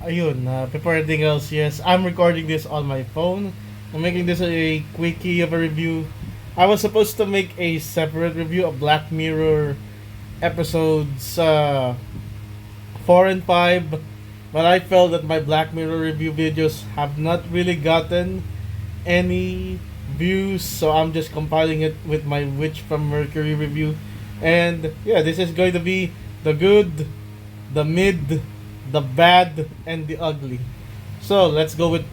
ayun, before anything else, yes, I'm recording this on my phone. I'm making this a quickie of a review. I was supposed to make a separate review of Black Mirror episodes 4 and 5, but I felt that my Black Mirror review videos have not really gotten any views, so I'm just compiling it with my Witch from Mercury review. And yeah, this is going to be the good, the mid, the bad, and the ugly. So let's go with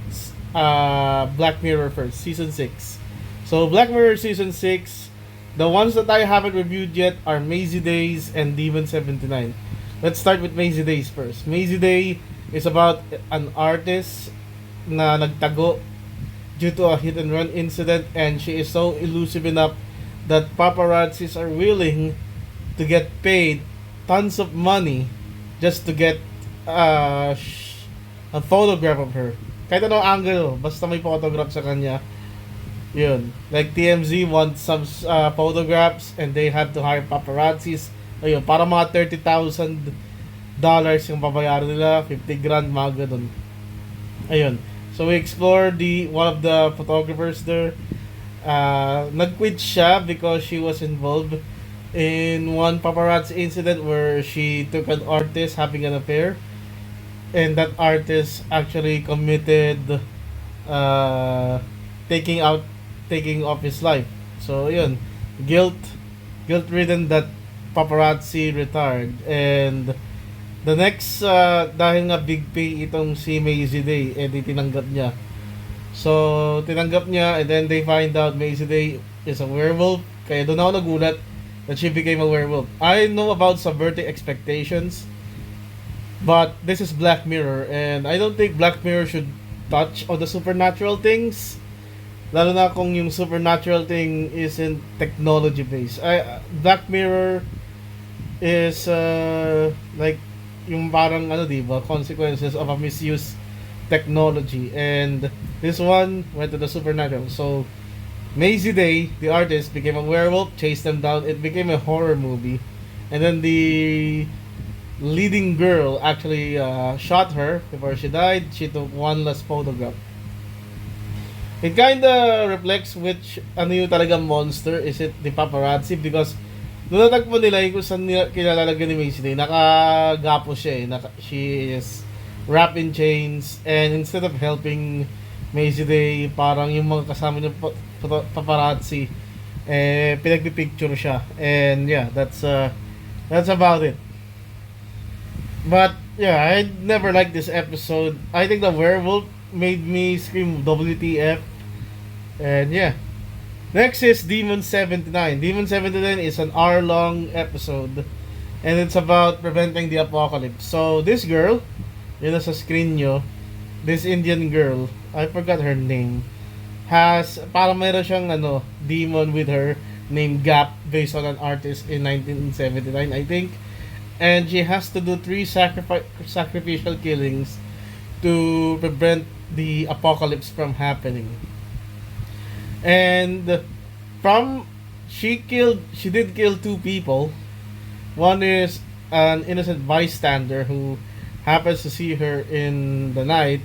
Black Mirror first, season 6. So Black Mirror season 6, the ones that I haven't reviewed yet are Mazy Days and Demon 79. Let's start with Mazy Days first. Mazy Day is about an artist na nagtago due to a hit and run incident, and she is so elusive enough that paparazzis are willing to get paid tons of money just to get a photograph of her. Kahit anong angle, basta may photograph sa kanya. Yun. Like TMZ wants some photographs and they have to hire paparazzis. Ayun, para mga $30,000 yung babayaran nila, 50 grand, mga ganun. Ayun. So we explore one of the photographers there. Nag-quit siya because she was involved in one paparazzi incident where she took an artist having an affair, and that artist actually committed uh, taking off his life. So yun, guilt ridden that paparazzi retired. And the next dahil nga big pay itong si Mazy Day, di tinanggap niya. So tinanggap niya, and then they find out Mazy Day is a werewolf. Kaya doon ako nagulat that she became a werewolf. I know about subverting expectations, but this is Black Mirror, and I don't think Black Mirror should touch on the supernatural things. Lalo na kung yung supernatural thing isn't technology based. Black Mirror is like yung parang diba, consequences of a misuse technology, and this one went to the supernatural. So Mazy Day, the artist, became a werewolf, chased them down. It became a horror movie, and then the leading girl actually shot her before she died. She took one last photograph. It kinda reflects which yung talagang monster. Is it the paparazzi? Because doon natagpo nila yung kung saan kilalagyan ni Macy Day. Nakagapo siya eh. She is wrapped in chains, and instead of helping Mazy Day, parang yung mga kasama niya paparazzi, pinagpipicture siya. And yeah, that's about it. But yeah, I never liked this episode. I think the werewolf made me scream WTF. And yeah. Next is Demon 79. Demon 79 is an hour-long episode, and it's about preventing the apocalypse. So this girl, yun sa screen nyo, this Indian girl, I forgot her name, has, parang mayroon siyang demon with her named Gap, based on an artist in 1979, I think. And she has to do 3 sacrificial killings to prevent the apocalypse from happening. And she did kill 2 people. One is an innocent bystander who happens to see her in the night.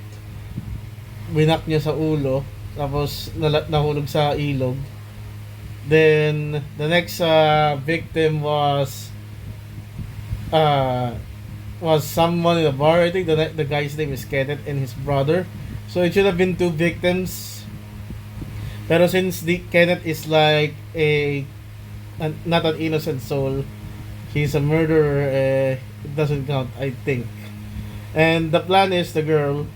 Winak niya sa ulo, tapos nahulog sa ilog. Then the next victim was someone in the bar. I think the guy's name is Kenneth, and his brother. So it should have been 2 victims. Pero since Kenneth is like not an innocent soul, he's a murderer, it doesn't count, I think. And the plan is the girl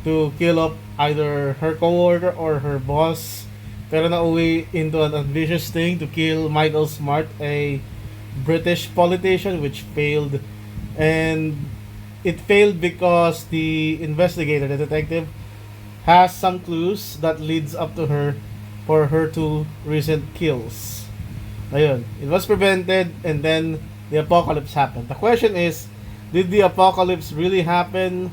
to kill up either her coworker or her boss. Pero nauwi into an ambitious thing to kill Michael Smart, a British politician, which failed. And it failed because the investigator, the detective, has some clues that leads up to her for her 2 recent kills. Ayun. It was prevented, and then the apocalypse happened. The question is, did the apocalypse really happen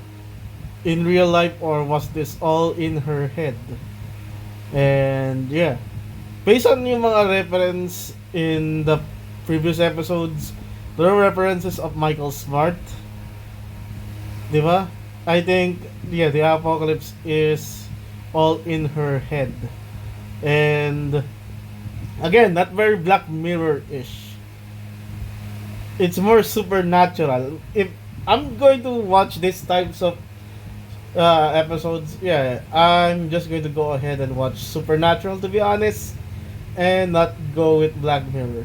in real life, or was this all in her head? And yeah, based on yung mga reference in the previous episodes, there are references of Michael Smart, di ba? I think, yeah, the apocalypse is all in her head. And again, not very Black Mirror ish. It's more supernatural. If I'm going to watch these types of episodes, yeah, I'm just going to go ahead and watch Supernatural, to be honest, and not go with Black Mirror.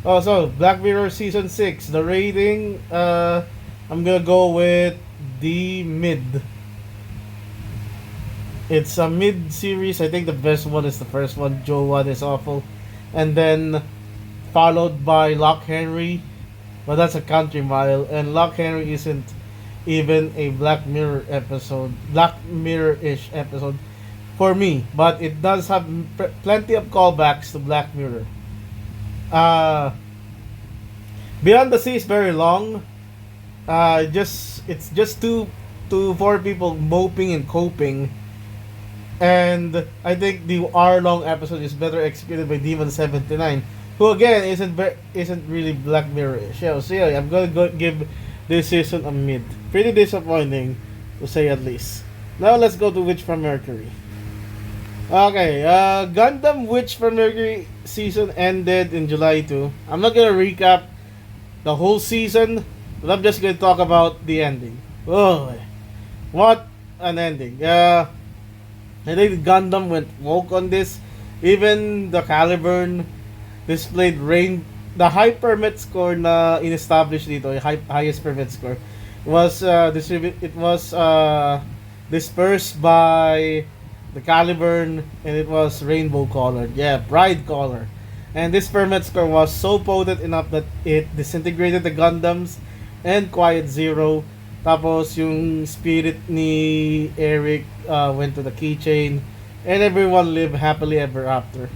Also, Black Mirror season 6, the rating, I'm gonna go with the mid. It's a mid series. I think the best one is the first one. Joe 1 is awful, and then followed by Lock Henry, but that's a country mile, and Lock Henry isn't even a Black Mirror episode, Black Mirror-ish episode for me, but it does have plenty of callbacks to Black Mirror. Uh, Beyond the Sea is very long. Just it's just two four people moping and coping, and I think the hour-long episode is better executed by Demon 79, who again isn't really Black Mirror-ish. So yeah, I'm gonna give this season a mid. Pretty disappointing, to say at least. Now let's go to Witch from Mercury. Okay, Gundam Witch from Mercury season ended in July 2. I'm not gonna recap the whole season, but I'm just gonna talk about the ending. Oh, what an ending! I think Gundam went woke on this. Even the Caliburn displayed the high permit score na in-establish dito, yung highest permit score was dispersed by the Caliburn, and it was rainbow colored. Yeah, pride color. And this permit score was so potent enough that it disintegrated the Gundams and Quiet Zero. Tapos yung spirit ni Eric went to the keychain, and everyone lived happily ever after.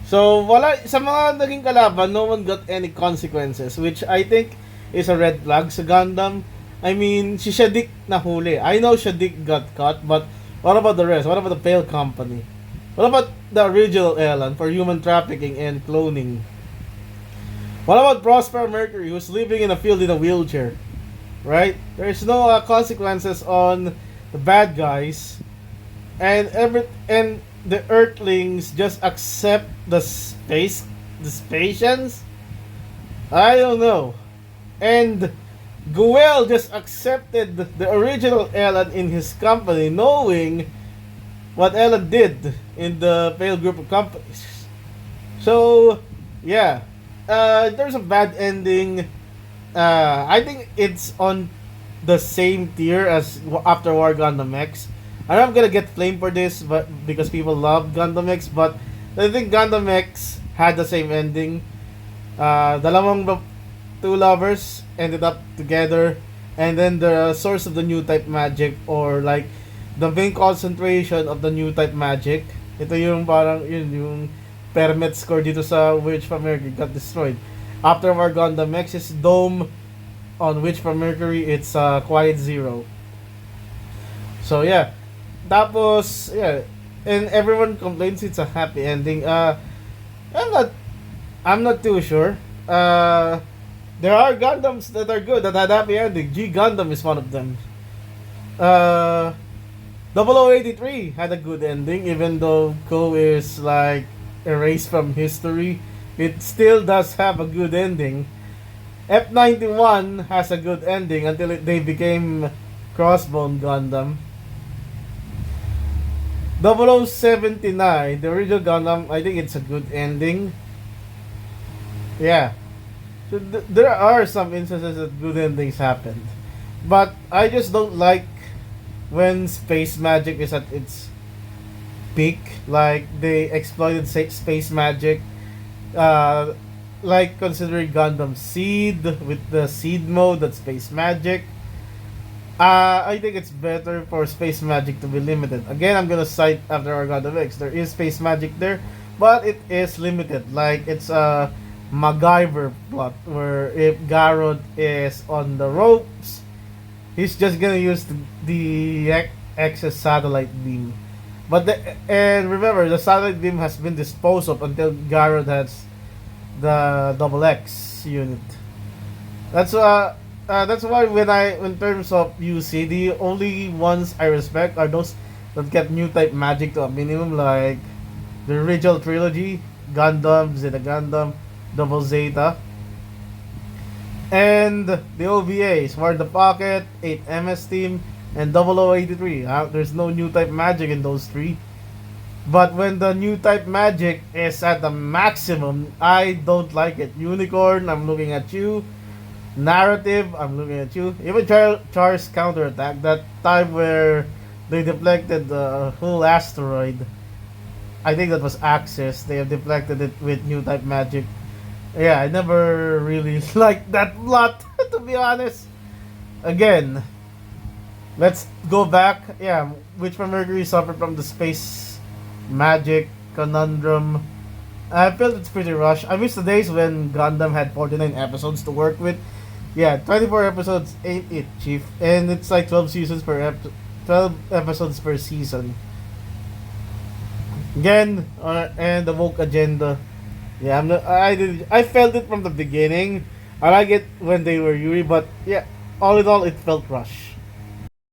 So, wala, sa mga naging kalaban, no one got any consequences, which I think is a red flag sa Gundam. I mean, si Shadik nahuli. I know Shadik got caught, but what about the rest? What about the Pale Company? What about the original Elan for human trafficking and cloning? What about Prosper Mercury, who's living in a field in a wheelchair? Right? There's no consequences on the bad guys, and the Earthlings just accept the Spatians. I don't know. And Guel just accepted the original Elan in his company, knowing what Elan did in the Pale group of companies. So, yeah. There's a bad ending. I think it's on the same tier as After War Gundam X. I'm not gonna get flamed for this, but because people love Gundam X, but I think Gundam X had the same ending. Two lovers ended up together, and then the source of the new type magic, or like the main concentration of the new type magic, ito yung parang yun yung permit score dito sa Witch from Mercury got destroyed. After War Gundam X is Dome. On Witch from Mercury, it's Quiet Zero. So yeah, tapos yeah, and everyone complains it's a happy ending. I'm not too sure. There are Gundams that are good that had happy ending. G Gundam is one of them. 0083 had a good ending, even though Ko is like erased from history. It still does have a good ending. F91 has a good ending until they became Crossbone Gundam. 0079, the original Gundam, I think it's a good ending. Yeah. So there are some instances that good endings happened. But I just don't like when space magic is at its peak. Like, they exploited space magic. Like considering Gundam Seed with the Seed mode, that's space magic. I think it's better for space magic to be limited. Again, I'm gonna cite After Our Gundam X. There is space magic there, but it is limited. Like, it's a MacGyver plot where if Garrod is on the ropes, he's just gonna use the excess satellite beam. And remember, the satellite beam has been disposed of until Garrod has the double X unit. That's That's why in terms of UC, the only ones I respect are those that get new type magic to a minimum, like the original trilogy, Gundam, Zeta Gundam, Double Zeta, and the OVAs, War the Pocket, 8MS Team, and 0083. There's no new type magic in those three. But when the new type magic is at the maximum, I don't like it. Unicorn, I'm looking at you. Narrative, I'm looking at you. Even Char's counterattack, that time where they deflected the whole asteroid. I think that was Axis. They have deflected it with new type magic. Yeah, I never really liked that plot, to be honest. Again, let's go back. Yeah, which from Mercury suffered from the space magic conundrum. I felt it's pretty rushed. I miss the days when Gundam had 49 episodes to work with. Yeah, 24 episodes ain't it, Chief. And it's like 12 seasons 12 episodes per season. Again, and the woke agenda. Yeah, I felt it from the beginning. I like it when they were Yuri, but yeah, all in all, it felt rushed.